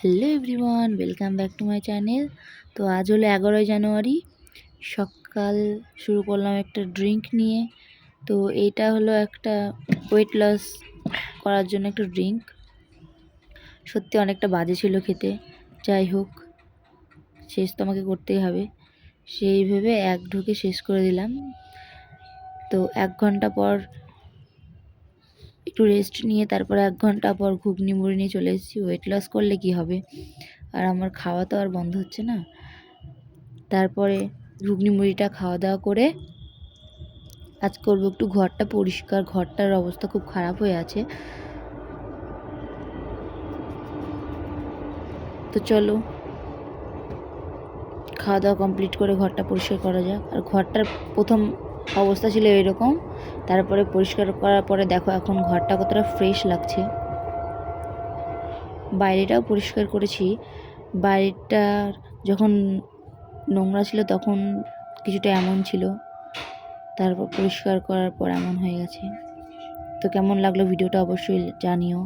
Hello everyone, welcome back to my channel. তো আজ হলো 11ই জানুয়ারি। সকাল শুরু করলাম একটা ড্রিঙ্ক নিয়ে। তো এটা হলো একটা ওয়েট লস করার জন্য একটা ড্রিঙ্ক। সত্যি অনেকটা বাজে ছিল খেতে। যাই হোক, শেষ তো আমাকে করতেই হবে। সেই ভেবে এক ঢুকে শেষ করে দিলাম। তো 1 ঘন্টা পর একটু রেস্ট নিয়ে তারপর 1 ঘন্টা পর ঘুগনি মুড়ি নিয়ে চলে এসেছি। ওয়েট লস করলে কি হবে, আর আমার খাওয়া তো আর বন্ধ হচ্ছে না। তারপরে ঘুগনি মুড়িটা খাওয়া দাওয়া করে আজ করবো একটু ঘরটা পরিষ্কার। ঘরটার অবস্থা খুব খারাপ হয়ে আছে। তো চলো খাওয়া দাওয়া কমপ্লিট করে ঘরটা পরিষ্কার করা যাক। আর ঘরটার প্রথম অবস্থা ছিল এরকম, তারপরে পরিষ্কার করার পরে দেখো এখন ঘরটা কতটা ফ্রেশ লাগছে। বাইরেটাও পরিষ্কার করেছি। বাইরেটা যখন নোংরা ছিল তখন কিছুটা এমন ছিল, তারপর পরিষ্কার করার পর এমন হয়ে গেছে। তো কেমন লাগলো ভিডিওটা অবশ্যই জানিও।